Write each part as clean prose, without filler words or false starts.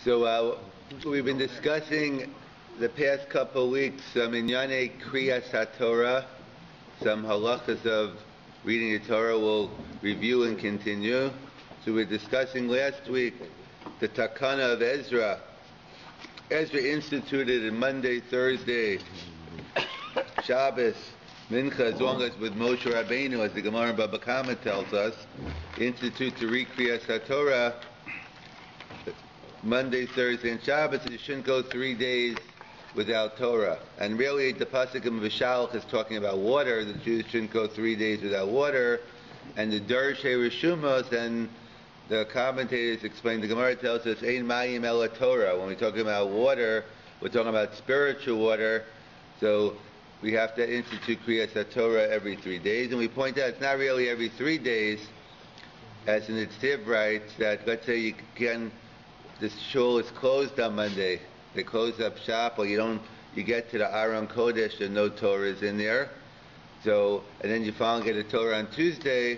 So we've been discussing the past couple of weeks some inyane Krias Hatorah, some halachas of reading the Torah. We'll review and continue. So we're discussing last week the takana of Ezra. Ezra instituted on Monday, Thursday, Shabbos, Mincha, as long as with Moshe Rabbeinu, as the Gemara in Baba Kama tells us, institute to read Krias Hatorah Monday, Thursday, and Shabbos. You shouldn't go 3 days without Torah. And really, the pasuk in Vishalach is talking about water. The Jews shouldn't go 3 days without water. And the Dershei Rishumos and the commentators explain, the Gemara tells us, Ein Mayim Ela Torah. When we're talking about water, we're talking about spiritual water. So we have to institute Krias Hatorah every 3 days. And we point out it's not really every 3 days. As in the Tziv writes, that let's say you can, the shul is closed on Monday. They close up shop, or you get to the Aron Kodesh and no Torah is in there. So, and then you finally get a Torah on Tuesday.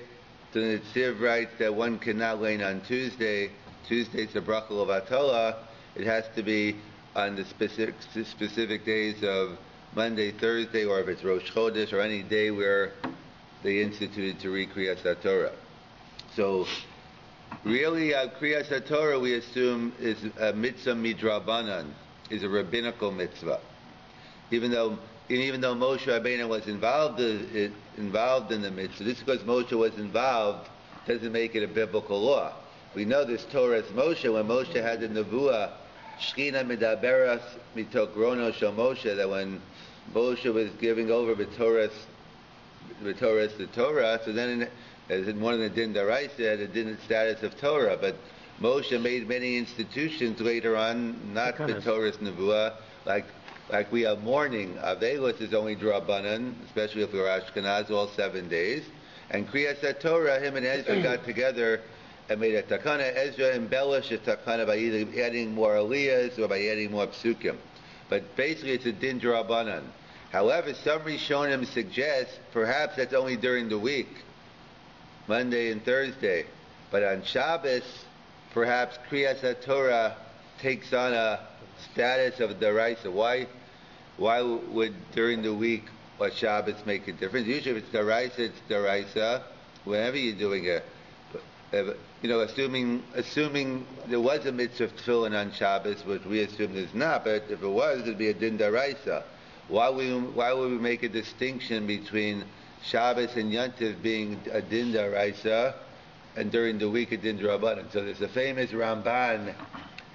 So the Tziv writes that one cannot learn on Tuesday. Tuesday's the bracha of Atola. It has to be on the specific days of Monday, Thursday, or if it's Rosh Chodesh, or any day where they instituted to read Krias Hatorah. So, really, Krias Hatorah, we assume, is a mitzvah midrabanan, is a rabbinical mitzvah. Even though Moshe Rabbeinu was involved in the mitzvah, just because Moshe was involved doesn't make it a biblical law. We know this Torah is Moshe. When Moshe had the nevuah, Shechina medaberas mitokrono shel Moshe, that when Moshe was giving over the Torah, so then as in one of the Din Daraisa, it didn't status of Torah, but Moshe made many institutions later on, not the Torah's nevuah, like we have mourning. Avelos is only drabanan, especially if we're Ashkenaz, all 7 days. And Krias Hatorah, him and Ezra got together and made a takana. Ezra embellished a takana by either adding more aliyahs or by adding more psukim. But basically it's a din drabanan. However, some Rishonim suggest perhaps that's only during the week, Monday and Thursday. But on Shabbos, perhaps Krias Hatorah takes on a status of daraisa. Why would during the week or Shabbos make a difference? Usually if it's daraisa, it's daraisa, whenever you're doing it. Assuming there was a mitzvah of tefillin on Shabbos, which we assume there's not, but if it was, it'd be a din daraisa. Why would we make a distinction between Shabbos and Yontif being a din daraisa, and during the week a din drabanan? So there's a famous Ramban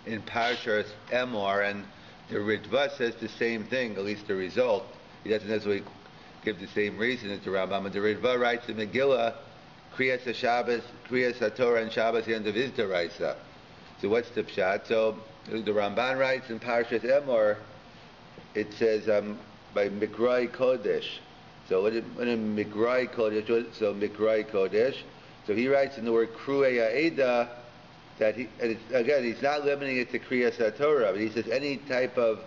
in Parshas Emor, and the Ritva says the same thing, at least the result. He doesn't necessarily give the same reason as the Rambam, but the Ritva writes in Megillah, Krias Hatorah and Shabbos, the end of his daraisa. So what's the pshat? So the Ramban writes in Parshas Emor, it says by Mikrai Kodesh. So what is Mikrai Kodesh? So Mikrai Kodesh. So he writes in the word Kruei Ha'eda that he's not limiting it to Krias Hatorah, but he says any type of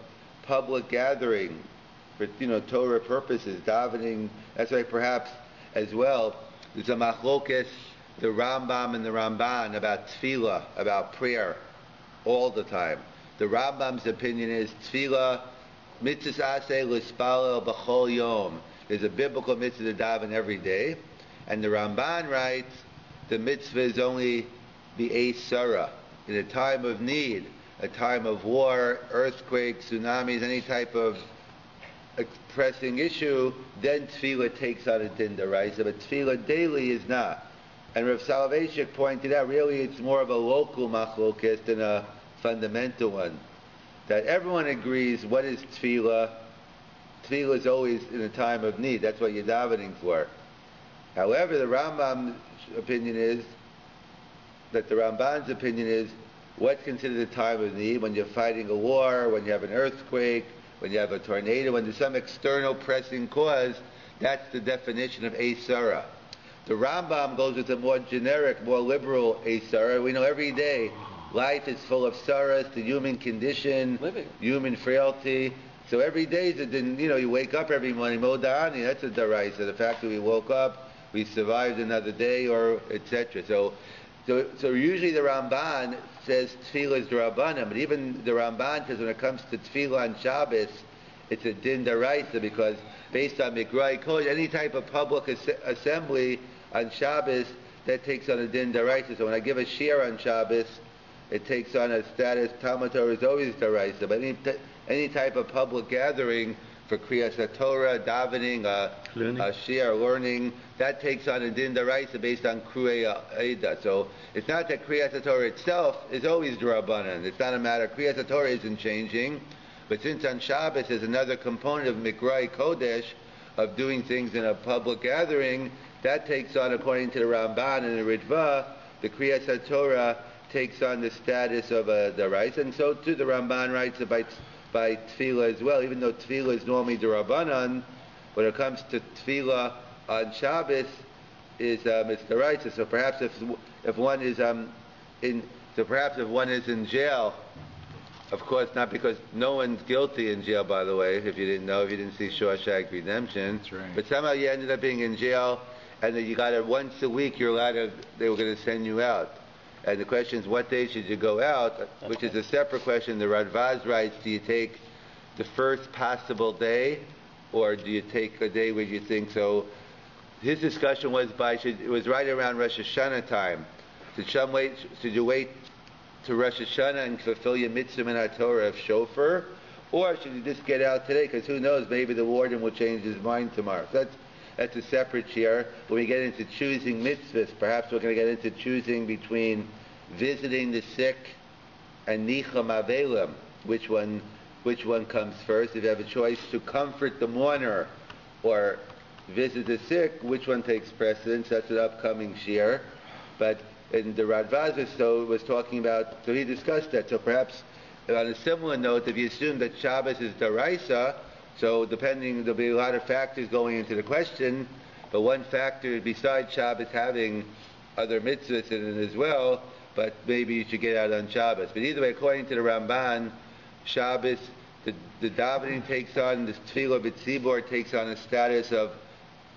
public gathering for Torah purposes, davening. That's why perhaps as well there's a machlokes, the Rambam and the Ramban, about tefillah, about prayer, all the time. The Rambam's opinion is tefillah mitzvah aseh l'spalel b'chol yom. There's a biblical mitzvah to daven every day, and the Ramban writes the mitzvah is only the Eisara, in a time of need, a time of war, earthquakes, tsunamis, any type of pressing issue, then tefillah takes on a din daraisa, but tefillah daily is not. And Rav Soloveitchik pointed out, really it's more of a local machlokes than a fundamental one. That everyone agrees what is tefillah. Tefillah is always in a time of need. That's what you're davening for. However, the Rambam's opinion is what's considered a time of need when you're fighting a war, when you have an earthquake, when you have a tornado, when there's some external pressing cause. That's the definition of Eisara. The Rambam goes with a more generic, more liberal Eisara. We know every day life is full of saras, the human condition, human frailty. So every day is a din. You wake up every morning, Modani, that's a daraisa. The fact that we woke up, we survived another day, or etc. So So usually the Ramban says tefillah is d'Rabbanan, but even the Ramban says when it comes to tefillah on Shabbos, it's a din d'Oraisa, because based on Mikrai Kodesh, any type of public assembly on Shabbos, that takes on a din d'Oraisa. So when I give a shir on Shabbos, it takes on a status. Talmud Torah is always d'Oraisa, but any type of public gathering for Krias Hatorah, davening, a shir, learning, that takes on a din d'Oraisa based on Kruei Eda. So it's not that Krias Hatorah itself is always d'Rabbanan. It's not a matter. Krias Hatorah isn't changing, but since on Shabbos is another component of Mikrai Kodesh, of doing things in a public gathering, that takes on, according to the Ramban and the Ritva, the Krias Hatorah takes on the status of a d'Oraisa, and so too the Ramban writes about by tefillah as well, even though tefillah is normally d'Rabbanan, when it comes to tefillah on Shabbos, it's d'Oraisa. So perhaps if one is if one is in jail, of course not, because no one's guilty in jail, by the way, if you didn't see Shawshank Redemption. That's right. But somehow you ended up being in jail, and then you got it once a week. They were going to send you out. And the question is, what day should you go out? Which is a separate question. The Radvaz writes, do you take the first possible day, or do you take a day where you think so? His discussion was it was right around Rosh Hashanah time. Should you wait to Rosh Hashanah and fulfill your mitzvah in Torah of shofar, or should you just get out today? Because who knows, maybe the warden will change his mind tomorrow. So that's a separate share. When we get into choosing mitzvahs, perhaps we're going to get into choosing between visiting the sick and nicham avelim. Which one comes first? If you have a choice to comfort the mourner or visit the sick, which one takes precedence? That's an upcoming share. But in the Radvaz was talking about, so he discussed that. So perhaps on a similar note, if you assume that Shabbos is d'Oraisa, so there'll be a lot of factors going into the question, but one factor besides Shabbos having other mitzvahs in it as well, but maybe you should get out on Shabbos. But either way, according to the Ramban, Shabbos, the davening takes on, the tefillah b'tzibor takes on a status of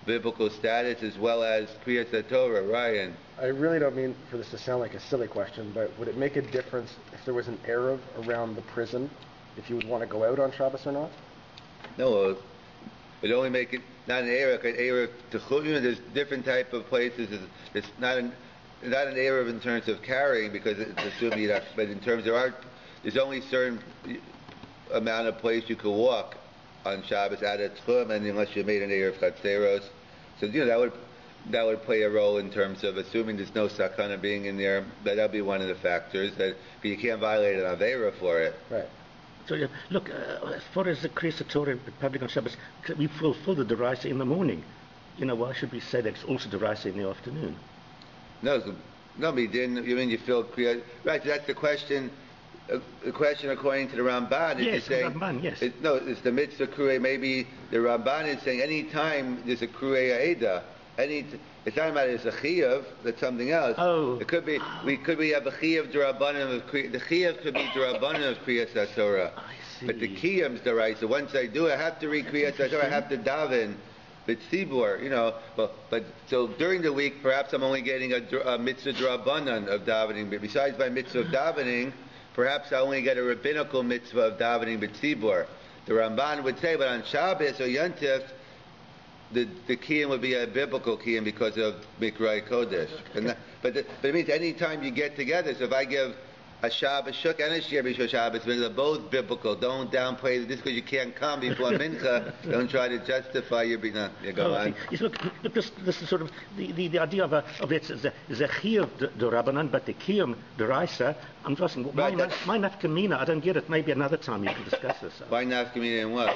biblical status as well as Krias Hatorah. Ryan? I really don't mean for this to sound like a silly question, but would it make a difference if there was an Erev around the prison, if you would want to go out on Shabbos or not? No, it only make it not an Erev. An Erev to Chulun, there's different type of places. It's not an Erev in terms of carrying, because it's assuming that, but in terms of art, there's only certain amount of place you could walk on Shabbos out of Tchum, and unless you made an Erev Chatzeros. So that would play a role in terms of assuming there's no sakana being in there. That'll be one of the factors, but you can't violate an Aveira for it. Right. So look, as far as the Krias Hatorah in public on Shabbos, we fulfill the d'Oraisa in the morning. Why should we say that it's also d'Oraisa in the afternoon? No, but you didn't. You mean you feel Krias? Right. That's the question. The question according to the Ramban is, yes, saying, Ramban, yes. It's the mitzvah Kruei. Maybe the Ramban is saying any time there's a Kruei Aida, it's not about it's a Chiyuv, that's something else. Oh. It could be, we have a Chiyuv d'Rabbanan of the Chiyuv could be d'Rabbanan of Krias Hatorah. I see. But the Kiyum's d'Oraisa. Once I do, I have to read Krias Hatorah, I have to daven. But Tzibor, but so during the week, perhaps I'm only getting a mitzvah d'Rabbanan of davening. But besides my mitzvah of davening, perhaps I only get a rabbinical mitzvah of davening b'tzibor. The Ramban would say, but on Shabbos or Yontif, the kiyum would be a biblical kiyum because of Mikrai Kodesh. Okay. But it means any time you get together. So if I give a Shabbos shuk and a shir b'shul Shabbos, they're both biblical. Don't downplay this because you can't come before mincha. Don't try to justify your being. You go on. Yes, look, this is sort of the idea of it is a chiyuv d'Rabbanan, but the kiyum d'Oraisa. I'm just asking, why nafkamina? I don't get it. Maybe another time you can discuss this. Why nafkamina and what?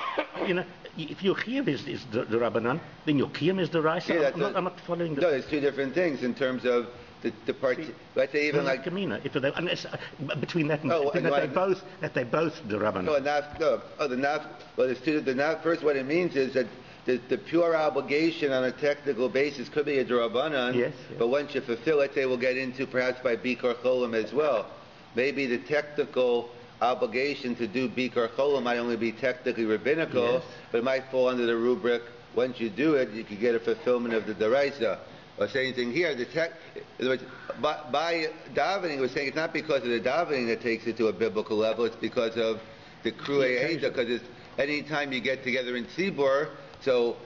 If your chiyuv is d'Rabbanan, then your kiyum is d'Oraisa. Yeah, I'm not following. No, there's two different things in terms of the part. Let's say even like kamina. Unless between that and that they both d'Rabbanan. No, the naf. Well, there's two. The naf. First, what it means is that the pure obligation on a technical basis could be a d'Rabbanan. Yes. But once you fulfill, let's say we'll get into perhaps by bikar cholim as well. Maybe the technical obligation to do bikar cholim might only be technically rabbinical, yes, but it might fall under the rubric. Once you do it, you could get a fulfillment of the d'Oraisa. or same thing here. In other words, by davening, we're saying it's not because of the davening that takes it to a biblical level. It's because of the Krias Hatorah, because it's any time you get together in Tzibur. So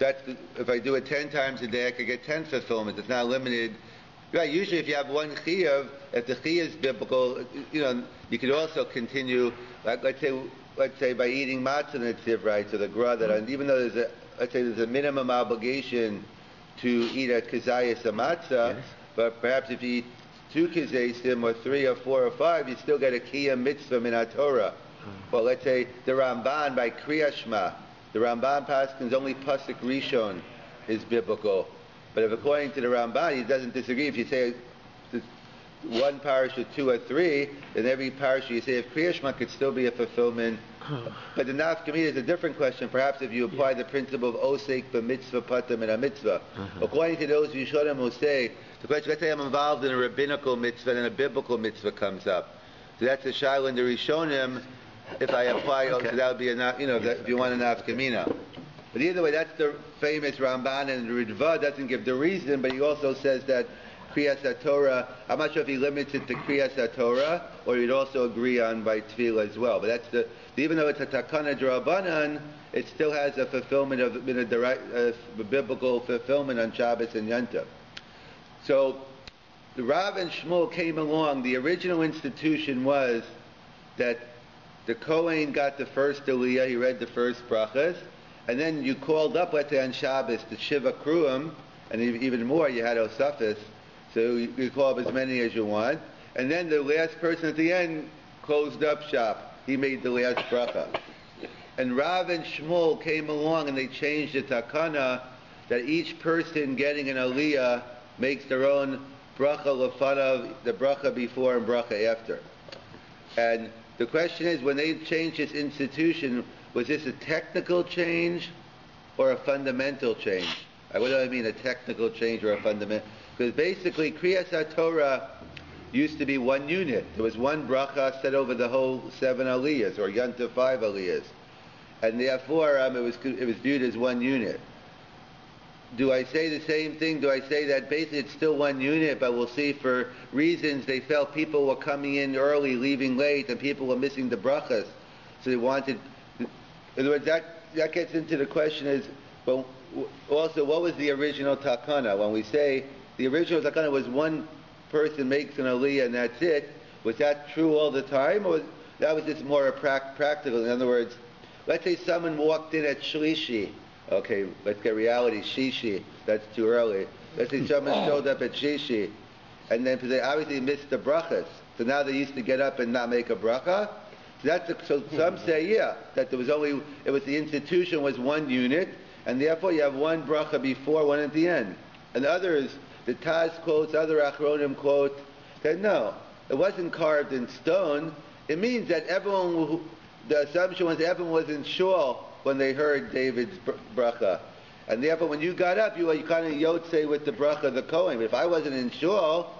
if I do it 10 times a day, I could get 10 fulfillments. It's not limited. Right. Usually, if you have one chiyuv, if the chiyuv is biblical, you could also continue. Like let's say by eating matzah netziv, right? So the gra that even though there's a minimum obligation to eat a kazayas a matzah, yes. But perhaps if you eat 2 kazasim or 3 or 4 or 5, you still get a kiyam mitzvah min Torah. Well, let's say the Ramban by Krias Shema, the Ramban paskins only pasuk rishon is biblical. But if according to the Ramban, he doesn't disagree. If you say one parasha, 2 or 3, then every parasha you say if Krias Shema could still be a fulfillment. But the nafkamina is a different question. Perhaps if you apply the principle of osek b'mitzvah patam and a mitzvah. According to those Rishonim who say, the question, let's say I'm involved in a rabbinical mitzvah and a biblical mitzvah comes up. So that's a shaila in the Rishonim. If I apply, so that would be if you want a nafkamina. But either way, that's the famous Ramban, and the Ritva doesn't give the reason, but he also says that Krias Hatorah, I'm not sure if he limits it to Krias Hatorah, or he'd also agree on by Tefillah as well. But that's even though it's a Takana D'Rabbanan, it still has a fulfillment of a biblical fulfillment on Shabbos and Yom Tov. So the Rav and Shmuel came along. The original institution was that the Kohen got the first Aliyah, he read the first brachas, and then you called up, let's say on Shabbos, the Shiva Kruim, and even more, you had Osafis, so you call up as many as you want, and then the last person at the end closed up shop. He made the last bracha. And Rav and Shmuel came along and they changed the takana that each person getting an aliyah makes their own bracha lefanav, the bracha before and bracha after. And the question is, when they changed this institution, was this a technical change or a fundamental change? What do I mean, a technical change or a fundamental? Because basically, Krias Hatorah used to be one unit. There was one bracha set over the whole 7 aliyahs, or Yom Tov 5 aliyahs. And therefore, it was viewed as one unit. Do I say the same thing? Do I say that basically it's still one unit, but we'll see for reasons they felt people were coming in early, leaving late, and people were missing the brachas. So they wanted... In other words, that gets into the question is, well, also, what was the original takana? When we say the original takana was one person makes an aliyah and that's it, was that true all the time, or that was just more practical? In other words, let's say someone walked in at Shlishi. Okay, let's get reality, Shishi. That's too early. Let's say someone showed up at Shishi, and then they obviously missed the brachas. So now they used to get up and not make a bracha. So some say, that it was the institution was one unit, and therefore you have one bracha before, one at the end. And others, the Taz quotes, other Achronim quote, that no, it wasn't carved in stone. It means that the assumption was everyone was in shul when they heard David's bracha. And therefore when you got up, you kind of yotzei with the bracha of the Kohen. But if I wasn't in shul,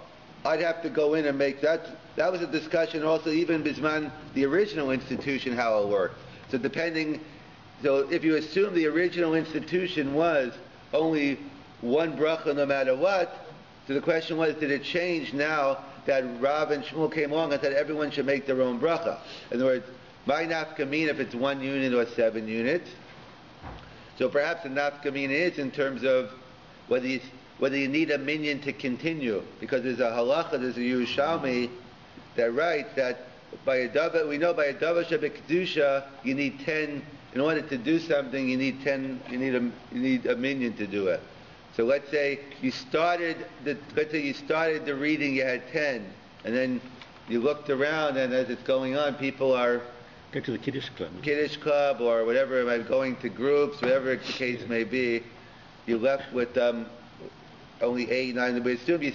I'd have to go in and make that. That was a discussion also even Bisman, the original institution, how it worked. So if you assume the original institution was only one bracha no matter what, so the question was, did it change now that Rav and Shmuel came along and said everyone should make their own bracha? In other words, my nafkamina if it's 1 unit or 7 units. So perhaps the nafkamina is in terms of whether you need a minyan to continue, because there's a halacha, there's a Yerushalmi that writes that we know by a davar shebekdusha you need 10 in order to do something. You need 10. You need a minyan to do it. So let's say you started the reading, you had 10, and then you looked around, and as it's going on, people are go to the Kiddush club or whatever, going to groups, whatever the case may be. You left with only 8, 9. We assume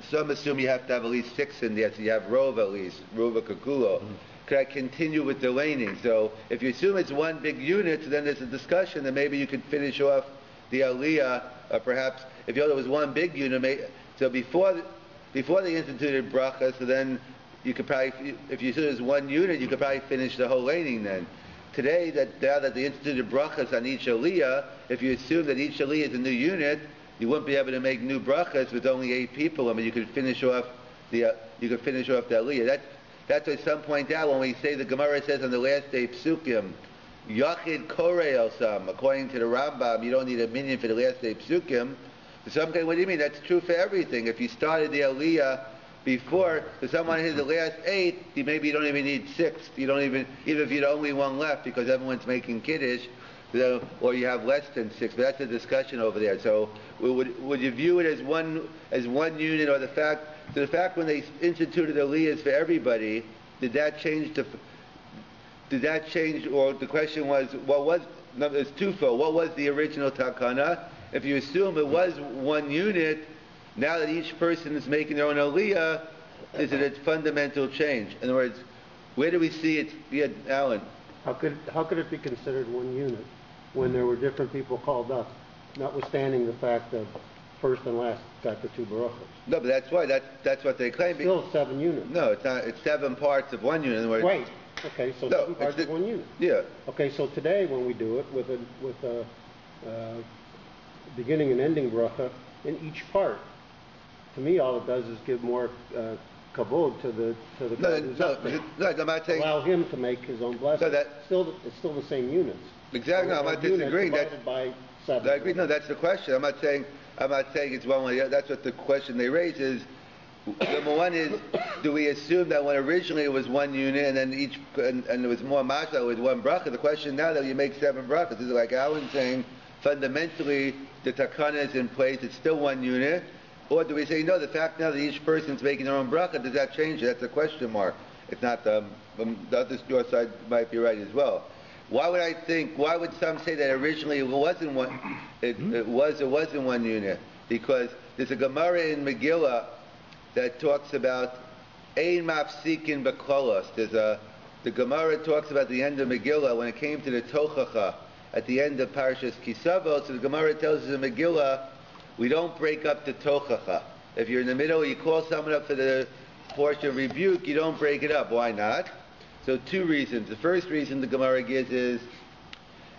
some assume you have to have at least 6 in there, so you have rova at least, rova kakulo. Could I continue with the laning? So if you assume it's one big unit, then there's a discussion that maybe you could finish off the aliyah, or perhaps if there was one big unit, so before they instituted bracha, so then you could probably, if you said it was one unit, you could probably finish the whole laning then. Today, now that they instituted brachas on each aliyah, if you assume that each aliyah is a new unit, you wouldn't be able to make new brachas with only 8 people. I mean, you could finish off the aliyah. That's what some point out when we say the Gemara says on the last day psukim, Yachid Korei El Sam. According to the Rambam, you don't need a minyan for the last day psukim. So some guy, what do you mean? That's true for everything. If you started the aliyah before, for someone who's the last 8, maybe you don't even need 6. You don't even if you'd only one left because everyone's making kiddush, or you have less than 6. But that's a discussion over there. So would you view it as one unit, or the fact when they instituted aliyahs for everybody, did that change? Or the question was, it's twofold. What was the original takana? If you assume it was one unit, now that each person is making their own aliyah, is it a fundamental change? In other words, where do we see it? Yeah, Alan. How could it be considered one unit when there were different people called up, notwithstanding the fact that first and last got the 2 barachos? No, but that's why that's what they claim. Still 7 units. No, it's not. It's 7 parts of one unit. In other words, right. Okay, so 7 parts of one unit. Yeah. Okay, so today when we do it with a beginning and ending bracha in each part, to me all it does is give more kavod to the guy who's up there. No, I'm not saying. Allow him to make his own blessing. No, it's still the same units. Exactly. No, I'm not disagreeing. That's by 7. I agree. No, that's the question. I'm not saying it's one way. That's what the question they raise is. Number one is, do we assume that when originally it was one unit and then and there was more masha with one bracha? The question now that you make 7 brachas is like Alan saying, fundamentally the takana is in place, it's still one unit, or do we say no? The fact now that each person's making their own bracha, does that change it? That's a question mark. It's not the other your side might be right as well. Why would some say that originally it wasn't one? It wasn't one unit because there's a Gemara in Megillah that talks about ein mafsikin b'kolos. The Gemara talks about the end of Megillah when it came to the tochacha at the end of Parashas Kisavot. So the Gemara tells us in Megillah we don't break up the tochacha. If you're in the middle, you call someone up for the portion of rebuke, you don't break it up. Why not? So 2 reasons. The first reason the Gemara gives is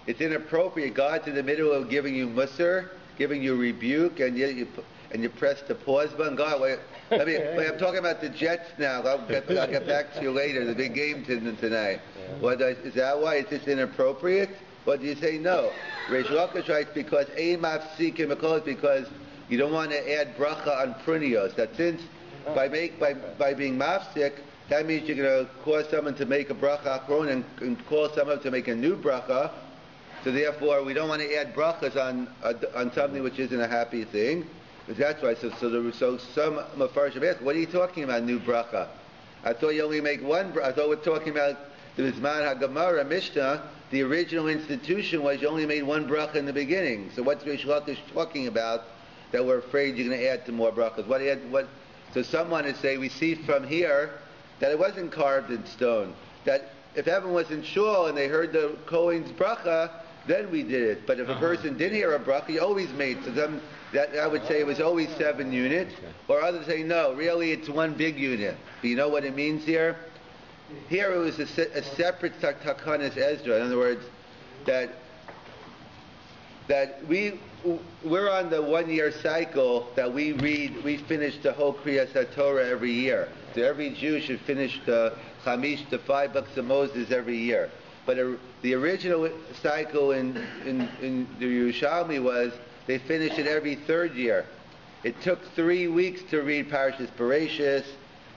it's inappropriate. God's in the middle of giving you musar, giving you rebuke, and you press the pause button. God, wait, I'm talking about the Jets now. I'll get back to you later. The big game tonight. Yeah. Is that why it's just inappropriate? Or do you say no? Reish Lakish writes because ein mafsikim b'kolos, because you don't want to add bracha on prunios. That since by being mafsik, that means you're going to cause someone to make a bracha achron and call someone to make a new bracha. So therefore, we don't want to add brachas on something which isn't a happy thing. That's why. So some mafarshim ask, what are you talking about, new bracha? I thought you only make one. I thought we're talking about the Bisman HaGemara Mishnah. The original institution was you only made one bracha in the beginning. So what's Reish Lakish talking about that we're afraid you're going to add to more brachas? So someone would say we see from here that it wasn't carved in stone. That if everyone was in shul and they heard the Kohen's bracha, then we did it. But if a person didn't hear a bracha, he always made. So them, that I would say it was always 7 units. Or others say no, really it's one big unit. Do you know what it means here? Here it was a separate takanas Ezra. In other words, that we're on the 1-year cycle that we read. We finish the whole Krias Hatorah every year. So every Jew should finish the 5 books of Moses every year. But the original cycle in the Yerushalmi was they finish it every 3rd year. It took 3 weeks to read Parashas Bereshis,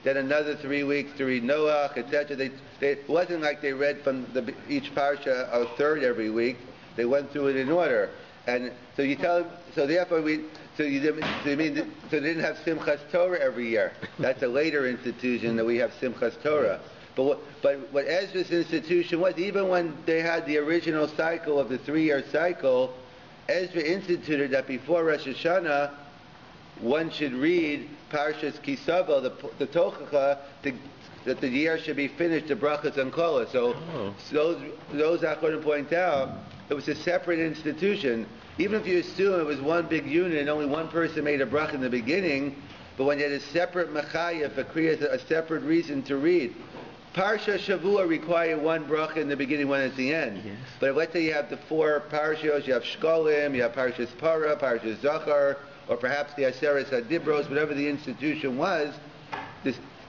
then another 3 weeks to read Noach, etc. It wasn't like they read from each parasha a third every week. They went through it in order, and so you tell. So therefore, they didn't have Simchas Torah every year. That's a later institution that we have Simchas Torah. But what Ezra's institution was, even when they had the original cycle of the 3-year cycle, Ezra instituted that before Rosh Hashanah, one should read Parshas Kisava, the Tochacha, that the year should be finished, the brachas and kolas. So those Achronim point out, it was a separate institution. Even if you assume it was one big unit and only one person made a bracha in the beginning, but when you had a separate mechaya for Kriyas, a separate reason to read. Parsha Shavua require one bracha in the beginning, one at the end. Yes. But let's say you have the 4 parashas, you have Shkolim, you have Parshas Para, Parshas Zachar, or perhaps the Aseres Hadibros, whatever the institution was,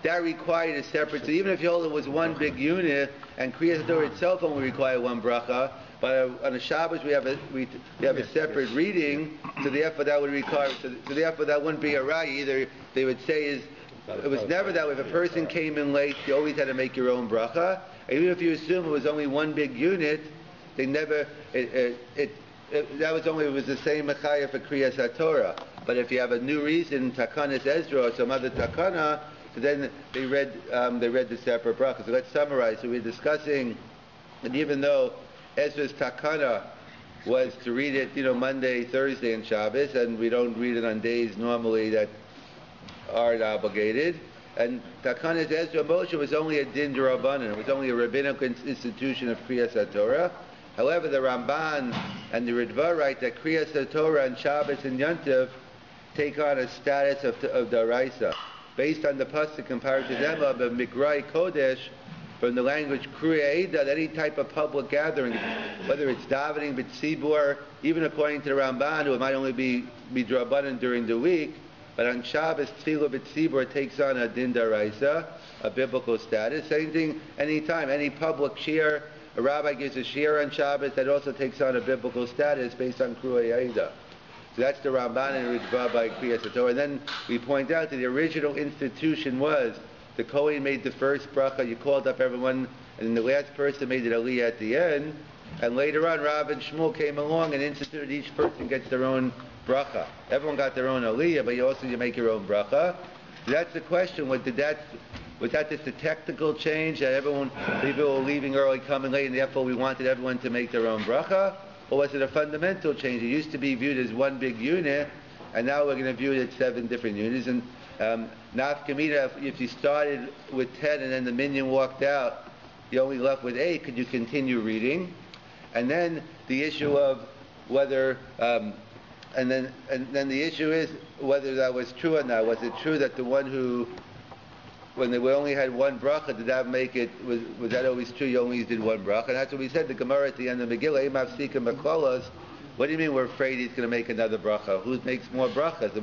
that required a separate. So even if you hold it was one big unit, and Krias Hatorah itself only required one bracha, but on a Shabbos we have a separate reading, so therefore that would require. So therefore that wouldn't be a raya either. They would say it was never that way. If a person came in late, you always had to make your own bracha. And even if you assume it was only one big unit, they never. That was only, it was the same mechaya for Krias Hatorah. But if you have a new reason, Takanas Ezra or some other Takana, so then they read the separate bracha. So let's summarize. So we're discussing, and even though Ezra's Takana was to read it, Monday, Thursday, and Shabbos, and we don't read it on days normally that aren't obligated. And Takanas Ezra Moshe was only a din d'Rabbanan. It was only a rabbinical institution of Krias Hatorah. However, the Ramban and the Ritva write that Krias Hatorah and Shabbos and Yontif take on a status of Daraisa, based on the pasuk in Parashat Emor of Mikrai Kodesh, from the language Kriya that any type of public gathering, whether it's davening, b'tzibur, even according to the Ramban, who it might only be D'Rabbanan during the week, but on Shabbos, Tefillah b'tzibur takes on a din daraisa, a biblical status. Same thing anytime, any public shir, a rabbi gives a shir on Shabbos, that also takes on a biblical status based on Kriya. So that's the Ramban and Ritva by Krias Hatorah. And then we point out that the original institution was the Kohen made the first bracha, you called up everyone, and then the last person made the aliyah at the end. And later on, Rav and Shmuel came along and instituted each person gets their own bracha. Everyone got their own aliyah, but you make your own bracha. So that's the question. Was that just a technical change that people were leaving early, coming late, and therefore we wanted everyone to make their own bracha? Or was it a fundamental change? It used to be viewed as one big unit, and now we're going to view it as 7 different units. And nafkamina, if you started with 10 and then the minion walked out, you only left with 8. Could you continue reading? And then the issue of whether, and then the issue is whether that was true or not. Was it true that the one who, when they only had one bracha, did that make it, was that always true? You only did one bracha? And that's what we said, the Gemara at the end of Megillah, Eim Mafsika Makolos. What do you mean we're afraid he's going to make another bracha? Who makes more brachas?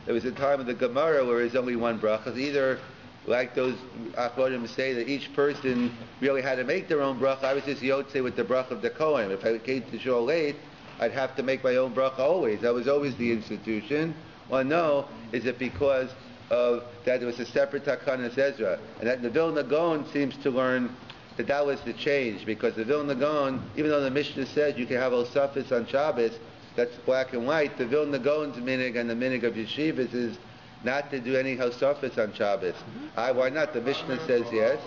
There was a time of the Gemara where there's only one bracha. Either, like those Achronim say, that each person really had to make their own bracha. I was just Yotze with the bracha of the Kohen. If I came to shul late, I'd have to make my own bracha always. That was always the institution. Well, no, is it because of that there was a separate Takanas Ezra, and that the Vilna Gaon seems to learn that was the change, because the Vilna Gaon, even though the Mishnah says you can have Osafis on Shabbos, that's black and white, the Vilna Gaon's minig and the minig of yeshivas is not to do any Osafis on Shabbos. Why not? The Mishnah says yes,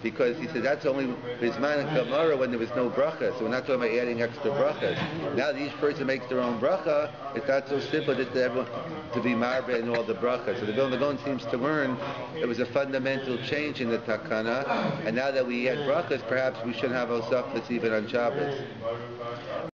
because he said that's only Bisman and Gemara when there was no bracha, so we're not talking about adding extra brachas. Now that each person makes their own bracha, it's not so simple just to everyone to be marbe and all the brachas. So the Vilna Gaon seems to learn it was a fundamental change in the takana, and now that we add brachas, perhaps we shouldn't have osafas even on Shabbos.